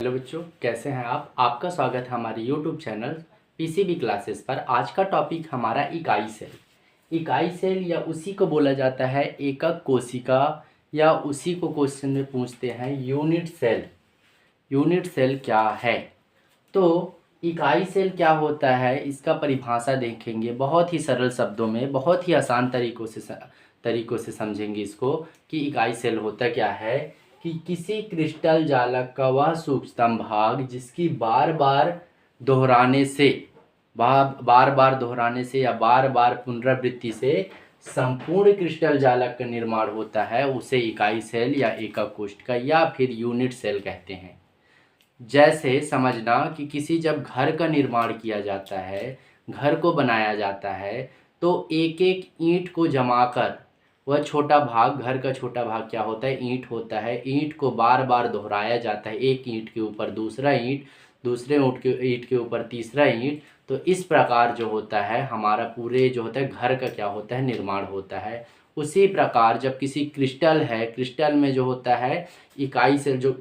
Hello बच्चों, कैसे हैं आप? आपका स्वागत है हमारे यूट्यूब चैनल पीसीबी क्लासेस पर। आज का टॉपिक हमारा इकाई सेल। इकाई सेल या उसी को बोला जाता है एकक कोशिका, या उसी को क्वेश्चन में पूछते हैं यूनिट सेल। यूनिट सेल क्या है? तो इकाई सेल क्या होता है, इसका परिभाषा देखेंगे बहुत ही सरल शब्दों में, बहुत ही आसान तरीकों से समझेंगे इसको कि इकाई सेल होता क्या है। कि किसी क्रिस्टल जालक का वह सूक्ष्मतम भाग जिसकी बार बार दोहराने से या बार बार पुनरावृत्ति से संपूर्ण क्रिस्टल जालक का निर्माण होता है, उसे इकाई सेल या एकक कोशिका या फिर यूनिट सेल कहते हैं। जैसे समझना कि किसी जब घर का निर्माण किया जाता है, घर को बनाया जाता है, तो एक एक ईंट को जमाकर वह छोटा भाग, घर का छोटा भाग क्या होता है? ईंट होता है। ईंट को बार बार दोहराया जाता है, एक ईंट के ऊपर दूसरा ईंट, दूसरे ईंट के ऊपर तीसरा ईंट। तो इस प्रकार जो होता है हमारा पूरे जो होता है घर का क्या होता है? निर्माण होता है। उसी प्रकार जब किसी क्रिस्टल है, क्रिस्टल में जो होता है इकाई से जो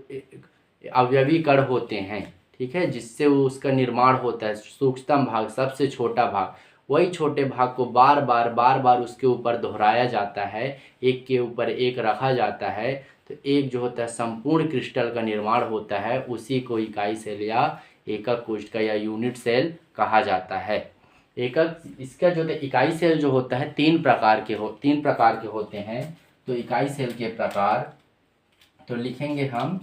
अवयवी कण होते हैं, ठीक है, जिससे वो उसका निर्माण होता है, सूक्ष्मतम भाग, सबसे छोटा भाग, वही छोटे भाग को बार बार उसके ऊपर दोहराया जाता है, एक के ऊपर एक रखा जाता है, तो एक जो होता है संपूर्ण क्रिस्टल का निर्माण होता है। उसी को इकाई सेल या एकक कोशिका या यूनिट सेल कहा जाता है। इसका जो इकाई सेल जो होता है तीन प्रकार के होते हैं। तो इकाई सेल के प्रकार तो लिखेंगे हम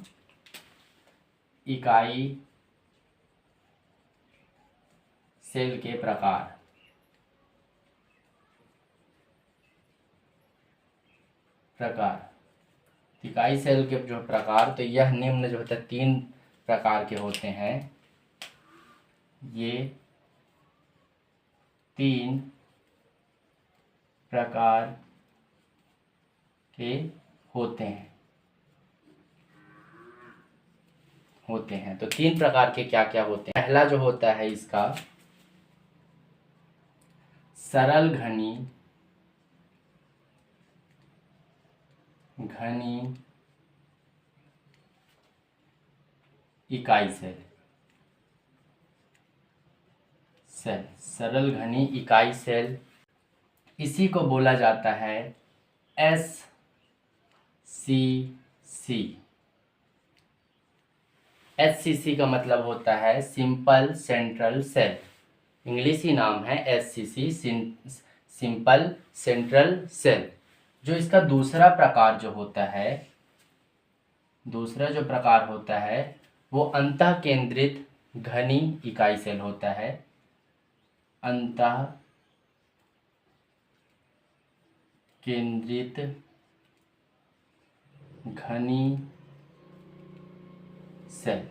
इकाई सेल के प्रकार। इकाई सेल के जो प्रकार, तो यह निम्न जो होता है तीन प्रकार के होते हैं। ये तीन प्रकार के होते हैं। तो तीन प्रकार के क्या क्या होते हैं? पहला जो होता है इसका सरल घनी इकाई सेल। सरल घनी इकाई सेल, इसी को बोला जाता है SCC। SCC का मतलब होता है सिंपल सेंट्रल सेल। इंग्लिशी नाम है SCC, सिंपल सेंट्रल सेल। जो इसका दूसरा प्रकार जो होता है, वो अंतः केंद्रित घनी इकाई सेल होता है। अंतः केंद्रित घनी सेल।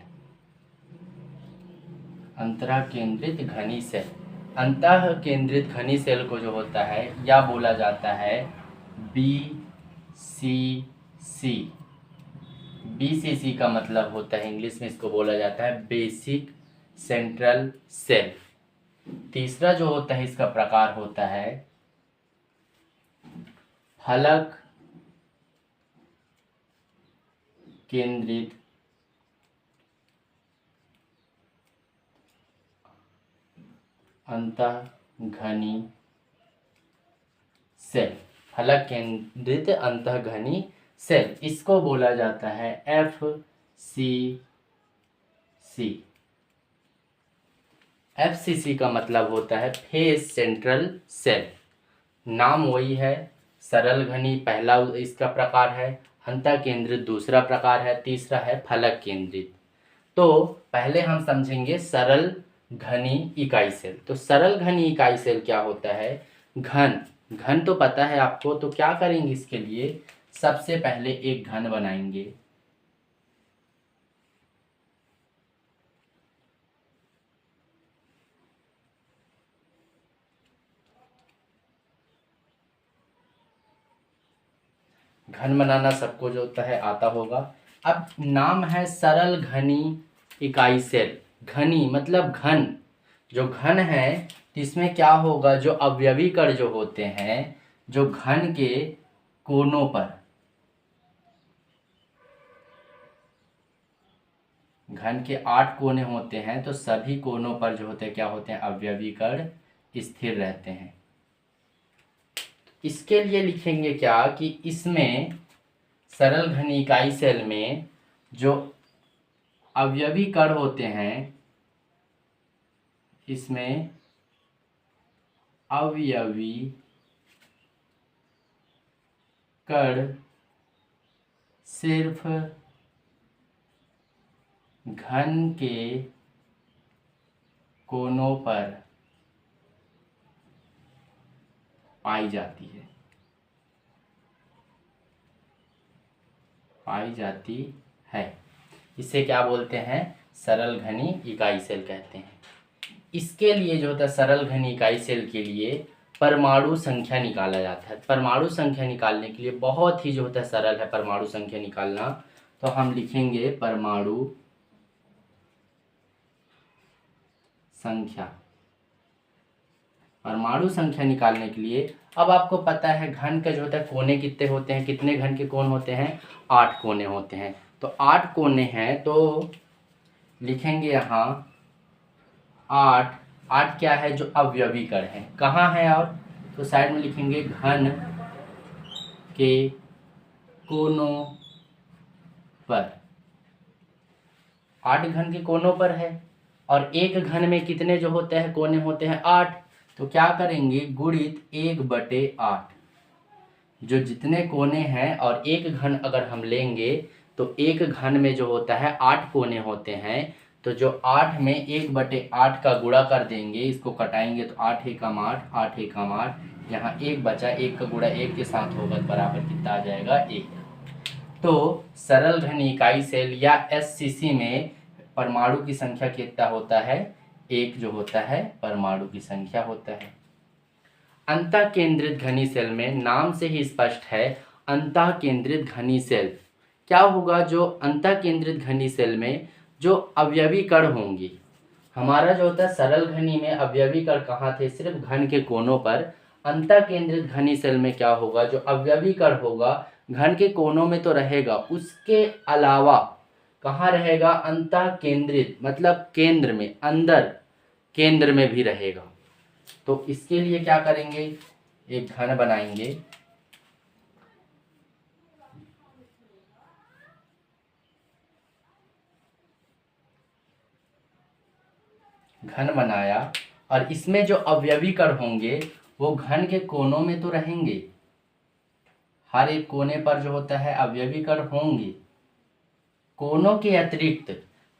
अंतः केंद्रित घनी सेल। अंतः केंद्रित घनी सेल को जो होता है या बोला जाता है BCC। BCC का मतलब होता है, इंग्लिश में इसको बोला जाता है बेसिक सेंट्रल सेल। तीसरा जो होता है इसका प्रकार होता है फलक केंद्रित अंतःघनी सेल। फलक केंद्रित अंतःघनी सेल, इसको बोला जाता है FCC। FCC का मतलब होता है फेस सेंट्रल सेल। नाम वही है, सरल घनी पहला इसका प्रकार है, अंतः केंद्रित दूसरा प्रकार है, तीसरा है फलक केंद्रित। तो पहले हम समझेंगे सरल घनी इकाई सेल। तो सरल घनी इकाई सेल क्या होता है? घन तो पता है आपको, तो क्या करेंगे इसके लिए? सबसे पहले एक घन बनाएंगे। घन बनाना सबको जो होता है आता होगा। अब नाम है सरल घनी इकाई सेल। घनी मतलब घन, जो घन है इसमें क्या होगा? जो अवयवी कण जो होते हैं, जो घन के कोनों पर घन के 8 कोने होते हैं तो सभी कोनों पर जो होते हैं क्या होते हैं, अवयवी कण स्थिर रहते हैं। इसके लिए लिखेंगे क्या कि इसमें सरल घनी इकाई सेल में जो अवयवी कण होते हैं, इसमें अवयवी कण सिर्फ घन के कोनों पर पाई जाती है। इसे क्या बोलते हैं, सरल घनी इकाई सेल कहते हैं। इसके लिए जो होता है सरल घनी इकाई सेल के लिए परमाणु संख्या निकाला जाता है। परमाणु संख्या निकालने के लिए बहुत ही जो होता है सरल है परमाणु संख्या निकालना। तो हम लिखेंगे परमाणु संख्या। परमाणु संख्या निकालने के लिए अब आपको पता है घन का जो होता है कोने कितने होते हैं, कितने घन के कोण होते हैं, 8 कोने होते हैं। तो 8 कोने हैं तो लिखेंगे यहाँ 8 क्या है, जो अवयवी कण है। कहाँ है और, तो साइड में लिखेंगे घन के कोनों पर। 8 घन के कोनों पर है और एक घन में कितने जो होते हैं कोने होते हैं, 8। तो क्या करेंगे, गुणित 1/8। जो जितने कोने हैं और एक घन अगर हम लेंगे तो एक घन में जो होता है 8 कोने होते हैं। तो जो 8 में 1/8 का गुणा कर देंगे, इसको कटाएंगे तो 8 एकम 8, 8 एकम 8, यहाँ 1 बचा, 1 का गुणा 1 के साथ होगा तो बराबर कितना आ जाएगा, 1। तो सरल घनी इकाई सेल या एससीसी में परमाणु की संख्या कितना होता है, 1 जो होता है परमाणु की संख्या होता है। अंतः केंद्रित घनी सेल में नाम से ही स्पष्ट है, अंतः केंद्रित घनी सेल क्या होगा, जो अंतः केंद्रित घनी सेल में जो अवयवी कण होंगी, हमारा जो होता है सरल घनी में अवयवी कण कहाँ थे, सिर्फ घन के कोनों पर। अंतः केंद्रित घनी सेल में क्या होगा, जो अवयवी कण होगा घन के कोनों में तो रहेगा, उसके अलावा कहाँ रहेगा, अंतः केंद्रित मतलब केंद्र में, अंदर केंद्र में भी रहेगा। तो इसके लिए क्या करेंगे, एक घन बनाएंगे, घन बनाया और इसमें जो अवयवी कण होंगे वो घन के कोनों में तो रहेंगे, हर एक कोने पर जो होता है अवयवी कण होंगे। कोनों के अतिरिक्त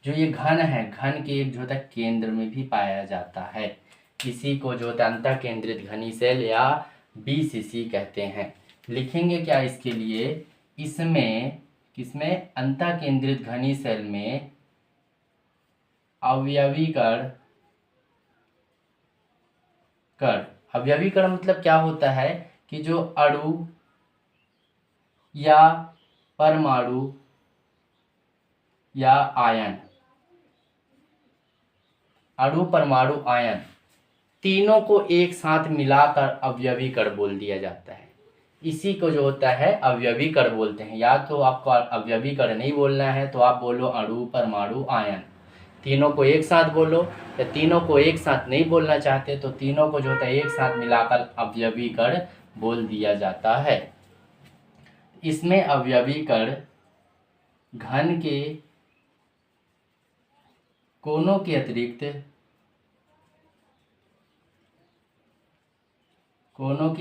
जो ये घन है, घन के एक जो होता है केंद्र में भी पाया जाता है। इसी को जो होता है अंतः केंद्रित घनी सेल या बीसीसी कहते हैं। लिखेंगे क्या इसके लिए, इसमें किसमें, अंतः केंद्रित घनी सेल में अवयवी कण अवयवी कण मतलब क्या होता है कि जो अणु या परमाणु या आयन, अणु परमाणु आयन तीनों को एक साथ मिलाकर अवयवी कण बोल दिया जाता है। इसी को जो होता है अवयवी कण बोलते हैं। या तो आपको अवयवी कण नहीं बोलना है तो आप बोलो अणु परमाणु आयन, तीनों को एक साथ बोलो। या तीनों को एक साथ नहीं बोलना चाहते तो तीनों को जो होता है एक साथ मिलाकर अवयवी कण बोल दिया जाता है। इसमें अवयवी कण घन के कोनों के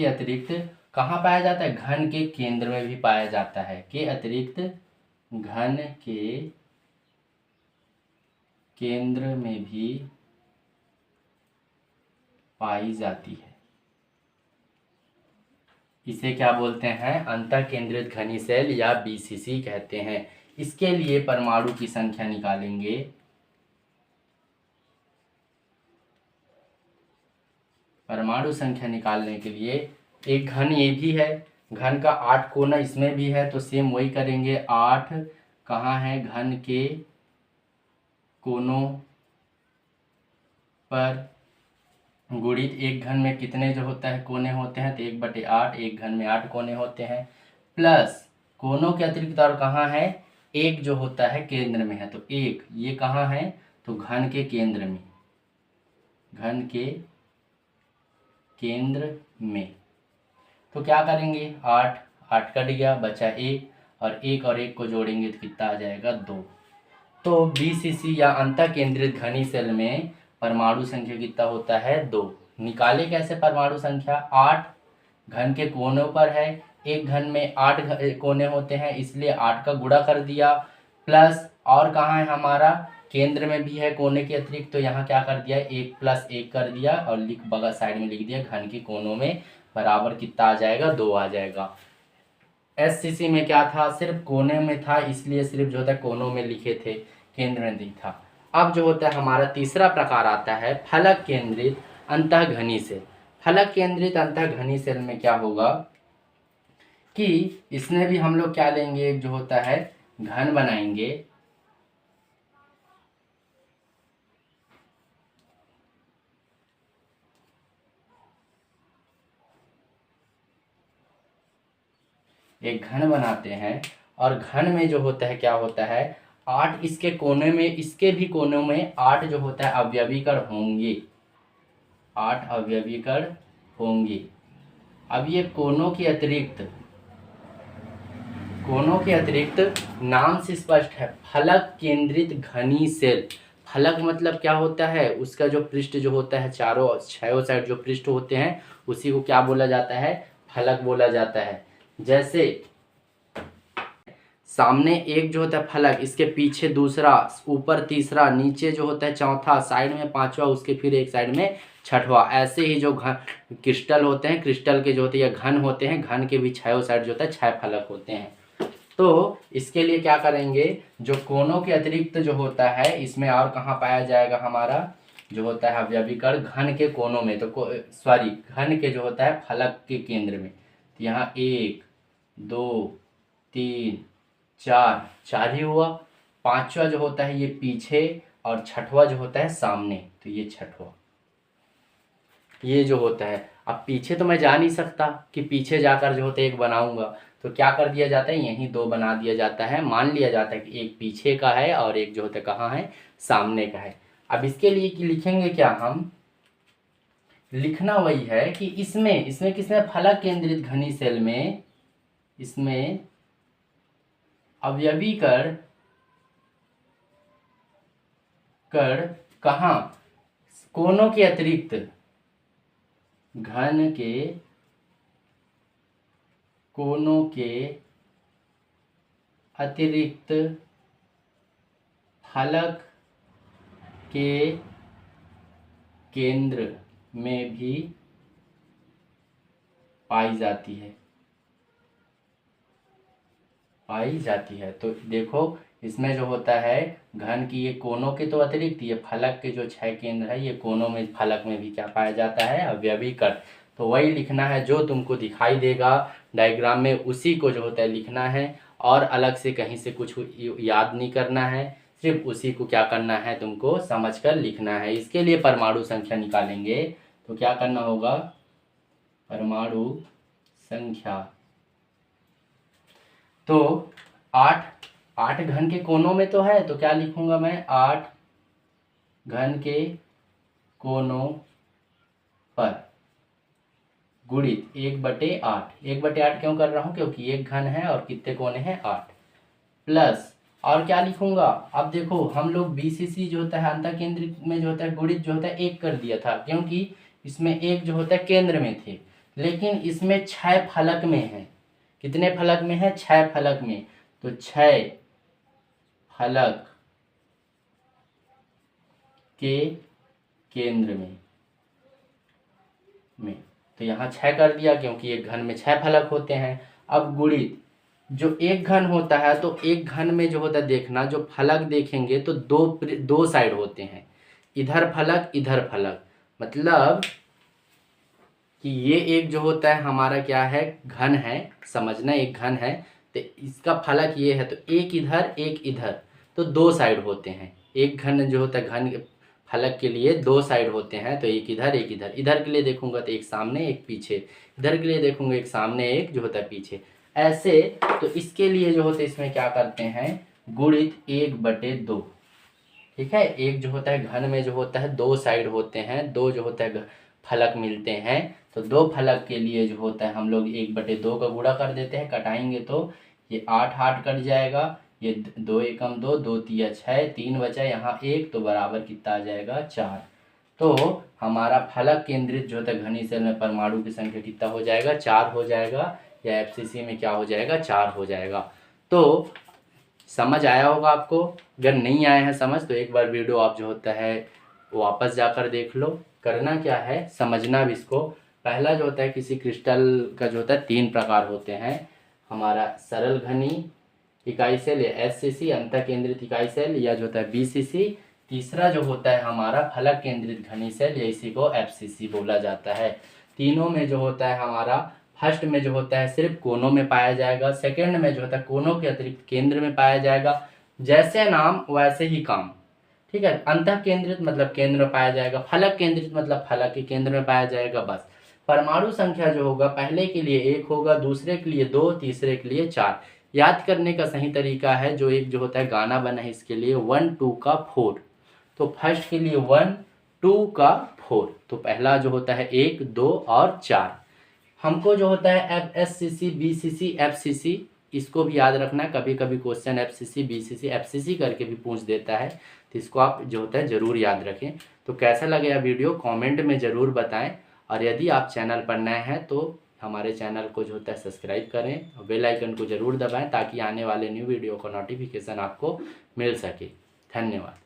अतिरिक्त कहाँ पाया जाता है, घन के केंद्र में भी पाया जाता है, के अतिरिक्त घन के केंद्र में भी पाई जाती है। इसे क्या बोलते हैं, अंतः केंद्रित घनी सेल या बीसीसी कहते हैं। इसके लिए परमाणु की संख्या निकालेंगे, परमाणु संख्या निकालने के लिए एक घन ये भी है, घन का 8 कोना इसमें भी है तो सेम वही करेंगे। 8 कहाँ है, घन के कोनों पर गुणित एक घन में कितने जो होता है कोने होते हैं, तो 1/8, एक घन में 8 कोने होते हैं, प्लस कोनों के अतिरिक्त और कहाँ है, एक जो होता है केंद्र में है, तो एक ये कहाँ है, तो घन के केंद्र में, घन के केंद्र में। तो क्या करेंगे, 8 8 कट गया, बचा 1, और एक को जोड़ेंगे तो कितना आ जाएगा, 2। तो बीसीसी या अंतः केंद्रित घनी सेल में परमाणु संख्या कितना होता है, 2। निकाले कैसे परमाणु संख्या, 8 घन के कोनों पर है, एक घन में 8 कोने होते हैं, इसलिए 8 का गुणा कर दिया, प्लस और कहाँ है हमारा, केंद्र में भी है कोने के अतिरिक्त, तो यहाँ क्या कर दिया, 1 + 1 कर दिया, और बगल साइड में लिख दिया घन के कोनों में बराबर कितना आ जाएगा, 2 आ जाएगा। एससीसी में क्या था, सिर्फ कोने में था, इसलिए सिर्फ जो होता है कोनों में लिखे थे, केंद्र में नहीं था। अब जो होता है हमारा तीसरा प्रकार आता है फलक केंद्रित अंतःघनी सेल। फलक केंद्रित अंतःघनी सेल में क्या होगा कि इसमें भी हम लोग क्या लेंगे, एक जो होता है घन बनाएंगे, एक घन बनाते हैं, और घन में जो होता है क्या होता है, 8 इसके कोने में, इसके भी कोनों में 8 जो होता है अवयवीकरण होंगे, 8 अवयवीकरण होंगे। अब ये कोनों के अतिरिक्त नाम से स्पष्ट है, फलक केंद्रित घनी सेल। फलक मतलब क्या होता है, उसका जो पृष्ठ जो होता है, छयों साइड जो पृष्ठ होते हैं, उसी को क्या बोला जाता है, फलक बोला जाता है। जैसे सामने एक जो होता है फलक, इसके पीछे दूसरा, ऊपर तीसरा, नीचे जो होता है चौथा, साइड में पांचवा, उसके फिर एक साइड में छठवा। ऐसे ही जो घन क्रिस्टल होते हैं, क्रिस्टल के जो होते हैं घन होते हैं, घन के भी छयों साइड जो होता है 6 फलक होते हैं। तो इसके लिए क्या करेंगे, जो कोनों के अतिरिक्त जो होता है, इसमें और कहाँ पाया जाएगा हमारा, जो होता है अवयवीकरण घन के कोनों में, तो घन के जो होता है फलक के केंद्र में। तो यहाँ 1 2 3 4 ही हुआ, पांचवा जो होता है ये पीछे, और छठवा जो होता है सामने, तो ये छठवा, ये जो होता है। अब पीछे तो मैं जा नहीं सकता कि पीछे जाकर जो होता है एक बनाऊंगा, तो क्या कर दिया जाता है, यहीं 2 बना दिया जाता है, मान लिया जाता है कि एक पीछे का है और एक जो होता है कहाँ है, सामने का है। अब इसके लिए कि लिखेंगे क्या हम, लिखना वही है कि इसमें किसमें, फलक केंद्रित घनी सेल में, इसमें अवयवीकरण कहाँ, कोनों के अतिरिक्त, घन के कोनों के अतिरिक्त फलक के केंद्र में भी पाई जाती है। तो देखो इसमें जो होता है घन की ये कोनों के तो अतिरिक्त, ये फलक के जो 6 केंद्र है, ये कोनों में, फलक में भी क्या पाया जाता है, अवयवीकरण। तो वही लिखना है जो तुमको दिखाई देगा डायग्राम में, उसी को जो होता है लिखना है, और अलग से कहीं से कुछ याद नहीं करना है, सिर्फ उसी को क्या करना है, तुमको समझकर लिखना है। इसके लिए परमाणु संख्या निकालेंगे, तो क्या करना होगा, परमाणु संख्या, तो 8 घन के कोनों में तो है, तो क्या लिखूंगा मैं, 8 घन के कोनों पर गुणित 1/8। 1/8 क्यों कर रहा हूं, क्योंकि एक घन है और कितने कोने हैं, 8, प्लस और क्या लिखूंगा, अब देखो हम लोग बीसीसी जो होता है अंतः केंद्रित में जो होता है गुणित जो होता है 1 कर दिया था, क्योंकि इसमें एक जो होता है केंद्र में थे, लेकिन इसमें 6 फलक में है। कितने फलक में है, 6 फलक में, तो 6 फलक के केंद्र में तो यहाँ 6 कर दिया, क्योंकि एक घन में 6 फलक होते हैं। अब गुणित जो एक घन होता है, तो एक घन में जो होता है देखना, जो फलक देखेंगे तो दो साइड होते हैं, इधर फलक इधर फलक, मतलब कि ये एक जो होता है हमारा क्या है, घन है, समझना एक घन है, तो इसका फलक ये है, तो एक इधर एक इधर, तो 2 साइड होते हैं। एक घन जो होता है घन फलक के लिए 2 साइड होते हैं, तो एक इधर एक इधर। इधर के लिए देखूंगा तो एक सामने एक पीछे, इधर के लिए देखूंगा एक सामने एक जो होता है पीछे, ऐसे। तो इसके लिए जो होता है इसमें क्या करते हैं, गुणित 1/2। ठीक है, एक जो होता है घन में जो होता है 2 साइड होते हैं, 2 जो होता है फलक मिलते हैं, तो 2 फलक के लिए जो होता है हम लोग 1/2 का गुणा कर देते हैं। कटाएंगे तो ये 8 8 कट जाएगा, ये 2 एकम 2, 2 तिया 6, 3 बचा यहाँ 1, तो बराबर कितना आ जाएगा 4। तो हमारा फलक केंद्रित जो होता है घनी सेल में परमाणु की संख्या कितना हो जाएगा, 4 हो जाएगा, या FCC में क्या हो जाएगा, 4 हो जाएगा। तो समझ आया होगा आपको। अगर नहीं आया है समझ तो एक बार वीडियो आप जो होता है वापस जाकर देख लो। करना क्या है, समझना भी इसको। पहला जो होता है किसी क्रिस्टल का जो होता है 3 प्रकार होते हैं, हमारा सरल घनी इकाई सेल या SCC, अंतः केंद्रित इकाई सेल या जो होता है BCC, तीसरा जो होता है हमारा फलक केंद्रित घनी सेल या इसी को FCC बोला जाता है। तीनों में जो होता है हमारा फर्स्ट में जो होता है सिर्फ कोनों में पाया जाएगा, सेकंड में जो होता है कोनों के अतिरिक्त केंद्र में पाया जाएगा, जैसे नाम वैसे ही काम। ठीक है, अंतः केंद्रित मतलब केंद्र में पाया जाएगा, फलक केंद्रित मतलब फलक के केंद्र में पाया जाएगा, बस। परमाणु संख्या जो होगा पहले के लिए 1 होगा, दूसरे के लिए 2, तीसरे के लिए 4। याद करने का सही तरीका है, जो एक जो होता है गाना बना है इसके लिए 1 2 का 4, तो फर्स्ट के लिए 1 2 का 4, तो पहला जो होता है 1 2 और 4। हमको जो होता है FSCC BCC FCC इसको भी याद रखना। कभी कभी क्वेश्चन FCC BCC FCC करके भी पूछ देता है, तो इसको आप जो होता है ज़रूर याद रखें। तो कैसा लगे यह वीडियो कमेंट में ज़रूर बताएं, और यदि आप चैनल पर नए हैं तो हमारे चैनल को जो होता है सब्सक्राइब करें और बेल आइकन को ज़रूर दबाएं, ताकि आने वाले न्यू वीडियो का नोटिफिकेशन आपको मिल सके। धन्यवाद।